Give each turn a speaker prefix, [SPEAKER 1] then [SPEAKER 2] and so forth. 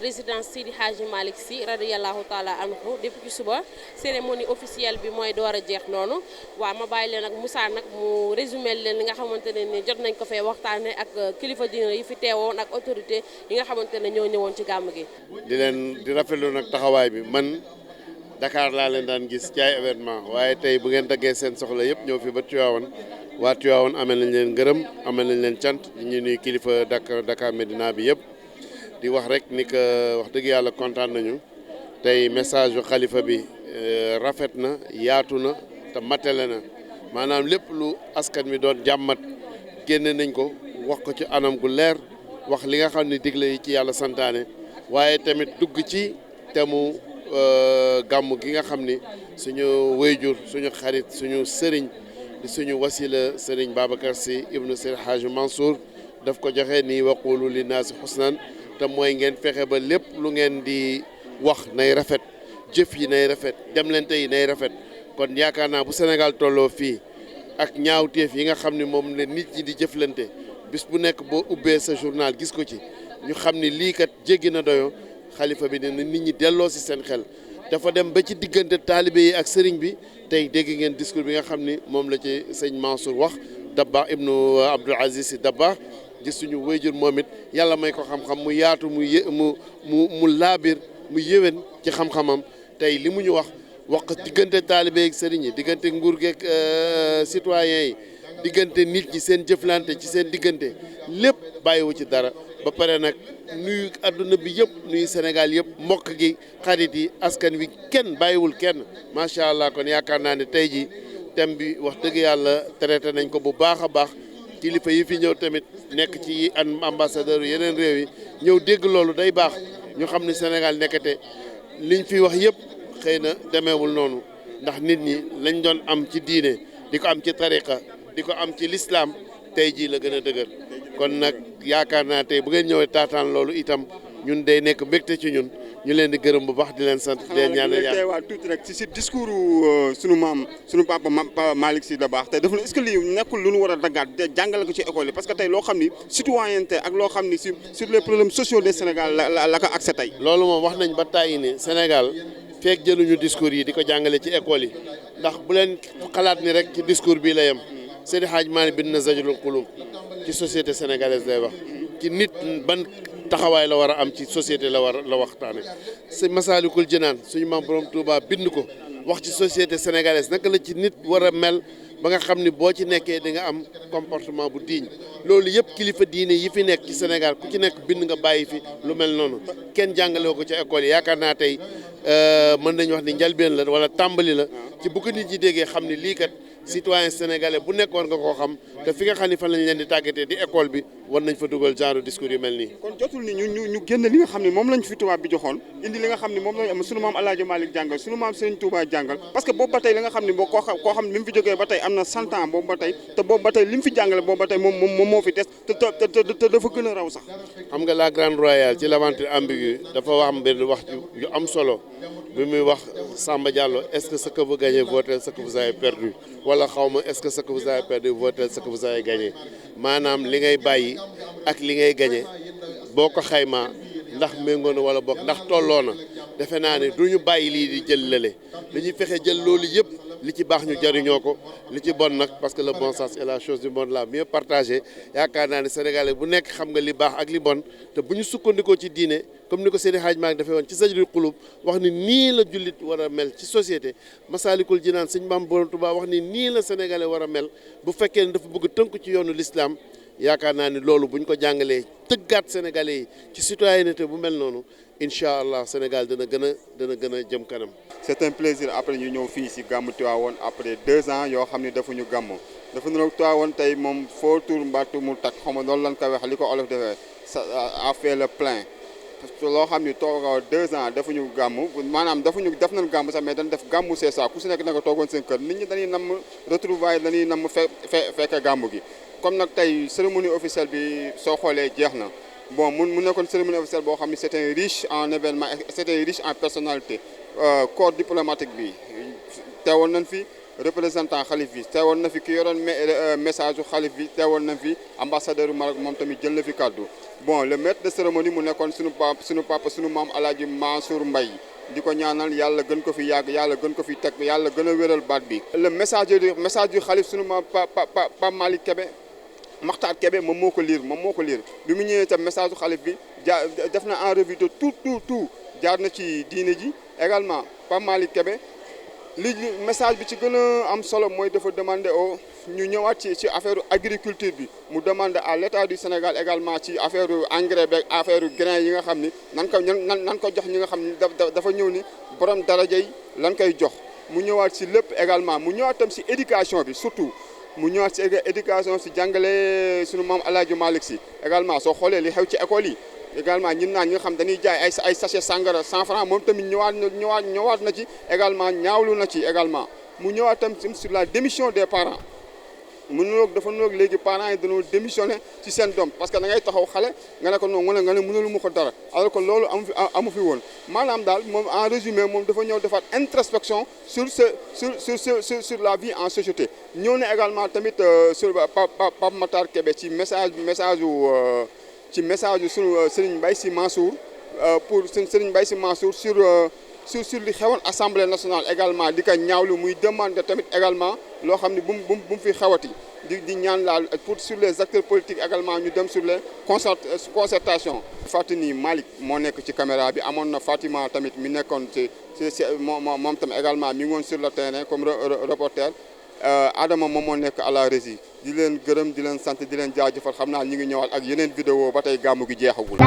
[SPEAKER 1] résidence Seydi Hadji Malick Sy radiyallahu taala anhu depuis ci suba cérémonie officielle bi mooy door a jeex noonu waaw ma bàyyi leen ak Moussa nag mu résumé leen li nga xamante ne ni jot nañ ko fee waxtaane ak kilifa diine yi fi teewoon ak autorité yi nga xamante ne ñoo ñëwoon ci gàmm gi.
[SPEAKER 2] di rafetlu nag taxawaay bi man Dakar laa leen daan gis ci ay événement waaye tey bu ngeen daggee seen soxla yëpp ñëw fi ba Tivaouane waa Tivaouane amel nañ leen ngërëm amel nañ leen cant ñu nuy kilifa Dakar Médina bi yëpp di wax rek ni que wax dëgg yàlla kontaan nañu tey message yu xalifa bi rafet na yaatu na te matale na maanaam lépp lu askan mi doon jàmmat génne nañ ko wax ko ci anam gu leer wax li nga xam ne digle yi ci yàlla santaane waaye tamit dugg ci te mu gàmm gi nga xam ni suñu wéyjur suñu xarit suñu sëriñ di suñu wasila sëriñ Babacar Sy ibnu Seydi Hadji Mansour daf ko joxe nii waqulu li naasi xusnan te mooy ngeen fexe ba lépp lu ngeen di wax nay rafet jëf yi nay rafet demlante yi nay rafet kon yaakaar naa bu Sénégal tolloo fii ak ñaawteef yi nga xam ni moom la nit ñi di jëflante bis bu nekk boo ubbee sa journal gis ko ci ñu xam ni lii kat jéggi na doyo xalifa bi ne nit ñi delloo si seen xel dafa dem ba ci diggante taalibe yi ak sëriñ bi tey dégg ngeen discours bi nga xam ni moom la ci sëñ Mansour wax Dabakh ibnu Abdoul Aziz Sy Dabakh gis suñu wéyjur moom it yàlla may ko xam-xam mu yaatu mu laabir mu yéwén ci xam-xamam tey li mu ñu wax ko diggante taalibe yi ak sëriñ yi diggante nguur geeg citoyens yi diggante nit ñi seen jëflante ci seen diggante lépp bàyyiwu ci dara ba pare nag nuyu adduna bi yëpp nuyu Sénégal yëpp mbokk gi xarit yi askan wi kenn bàyyiwul kenn macha allah kon yaakaar naa ne tey ji thème bi wax dëgg yàlla traité nañ ko bu baax a baax kilifa yi fi ñëw tamit nekk ci ambassadeur yeneen réew yi ñëw dégg loolu day baax ñu xam ne Sénégal nekkate liñ fi wax yëpp xëy na demeewul noonu ndax nit ñi lañ doon am ci diine di ko am ci tariqa di ko am ci l'islam tey jii la gën a dëgër kon nag yaakaar naa tey bu ngeen ñëwee taataan loolu itam ñun day nekk mbégte ci ñun ñu leen di gërëm bu baax di leen sant di leen ñaanal yàlla.
[SPEAKER 3] teewaat tuuti rek ci discours sunu papa Malick Sy Dabakh tey dafa est-ce que lii nekkul lu ñu war a daggaat jàngale ko ci école yi parce que tey loo xam ni citoyenneté ak loo xam ni sur les problèmes sociaux des Sénégal la ko accès tey.
[SPEAKER 2] loolu moom wax nañ ba tàyyi ne Sénégal feek jëluñu discours yi di ko jàngale ci école yi ndax bu leen xalaat ni rek ci discours bii la yem Seydi Hadji Malick bind na Zajrul Qulub ci société sénégalaise lay wax ci nit ban taxawaay la war a am ci société la waxtaane si Masaalikul Jinaan suñu maam borom Touba bind ko wax ci société sénégalaise naka la ci nit war a mel ba nga xam ni boo ci nekkee di nga am comportement bu digne loolu yëpp kilifa diine yi fi nekk ci Sénégal ku ci nekk bind nga bàyyi fi lu mel noonu kenn jàngale ko ci école yi yaakaar naa tey mën nañu wax ni njalbeen la wala tàmbali la ci bu ko nit ñi déggee xam ni lii kat citoyen sénégalais bu nekk war nga koo xam te fi nga xam ni fan lañ leen di tàggatee di école bi war nañ fa dugal genre discours yu mel nii.
[SPEAKER 3] kon jotul ni ñu génn li nga xam ne moom lañ fi tubaab bi joxoon indi li nga xam ne moom lañ am sunu maam El Hadj Malick jàngal sunu maam Serigne Touba jàngal parce que boobu ba tey li nga xam ne koo xam ne li mu fi jógee ba tey am na 100 ans boobu ba tey te boobu ba tey li mu fi jàngale boobu ba tey moom moo fi des te dafa gën a raw sax.
[SPEAKER 2] xam nga la grande royale ci l'aventure ambiguë dafa wax benn wax yu am solo bi muy wax Samba Diallo est-ce que ce que vous gagnez vaut ce que vous avez perdu wala xaw ma est-ce que ce que vous avez perdu vaut ce que vous avez gagné maanaam li ngay bàyyi ak li ngay gagné boo ko xaymaa ndax méngoo na wala bokk ndax tolloo na defe naa ne du ñu bàyyi lii di jël lële dañuy fexe jël loolu yëpp li ci baax ñu jariñoo ko li ci bon nag parce que le bon sens est la chose du monde la mieux partagée yaakaar naa ne sénégalais bu nekk xam nga li baax ak li bon te bu ñu sukkandikoo ci diine comme ni ko Seydi Hadji Malick dafay woon ci Zajrul Qulub wax ni nii la jullit war a mel ci société Masaalikul Jinaan sëñ Maam Borom Tuubaa wax ni nii la sénégalais war a mel bu fekkee ne dafa bëgg tënku ci yoonu l'islam yaakaar naa ni loolu bu ñu ko jàngalee tëggaat sénégalais yi ci citoyenneté bu mel noonu incha allah Sénégal dana gën a jëm kanam.
[SPEAKER 3] c'est un plaisir après ñu ñëw fii si gàmmu Tivaouane après 2 ans yoo xam ne defuñu gàmmu dafa niroog Tivaouane tey moom foo tur mbaatu mu takk xaw ma loolu lan koy wax li ko olof defee a fait le plein parce que loo xam ni toog 2 ans defuñu gàmmu maanaam def nañ gàmmu sax mais dañ def gàmmu c'est ça ku si nekk na nga toogoon seen kër nit ñi dañuy namm retrouvailles dañuy namm fekk gàmmu gi comme nag tey cérémonie officielle bi soo xoolee jeex na bon mu nekkoon cérémonie officielle boo xam ne c'était riche en événements c'était riche en personnalité corps diplomatique bi teewoon nañ fi représentant xalif bi teewoon na fi ki yoroon message u xalif bi teewoon na fi ambassadeur u Maroc moom tamit jël na fi kàddu bon le maître de cérémonie mu nekkoon suñu papa suñu maam Alaaji Mansour Mbaye di ko ñaanal yàlla gën ko fi yàgg yàlla gën ko fi teg yàlla gën a wéral baat bi le message du xalif suñu maam Pape Malick Kébé Makhtar Kébé moom moo ko liir bi mu ñëwee tam message u xalif bi def na en revue de tout jaar na ci diine ji également Pape Malick Kébé li message bi ci gën a am solo mooy dafa demander ñu ñëwaat ci affaire agriculture bi mu demander à l'état du Sénégal également ci affaire engrais beeg affaire grain yi nga xam ni nan ko jox ñi nga xam ni dafa ñëw ni borom daraja yi lan koy jox mu ñëwaat ci lépp également mu ñëwaat tam ci éducation bi surtout mu ñëwaat ci éducation ci jàngale sunu maam El Hadj Malick Sy également soo xoolee li xew ci école yi également ñun naan ñi nga xam dañuy jaay ay sachet sangara 100 francs moom tamit ñëwaat na ci également ñaawlu na ci également mu ñëwaat tam sur la démission des parents dafa nuroog léegi parents yi dañoo démissionné ci seen doom parce que da ngay taxaw xale nga ne ko non nga ne mënalu ma ko dara alors que loolu amu fi woon maanaam daal moom en résumé moom dafa ñëw defaat introspection sur la vie en société ñëw na également tamit sur Pape Makhtar Kébé ci message yu sunu Serigne Mbaye Sy Mansour pour Serigne Mbaye Sy Mansour sur li xewoon assemblée nationale également di ko ñaawlu muy demander tamit également loo xam ne bu mu fi xewati di ñaan laal pour sur les acteurs politiques également ñu dem sur les concertations. Fatini Malick moo nekk ci caméra bi amoon na Fatima tamit mi nekkoon ci moom tamit également mi ngi woon sur le terrain comme reporter Adama moom moo nekk à la régie di leen gërëm di leen sant di leen jaajëfal xam naa ñu ngi ñëwaat ak yeneen vidéo ba tey gàmmu gi jeexagul.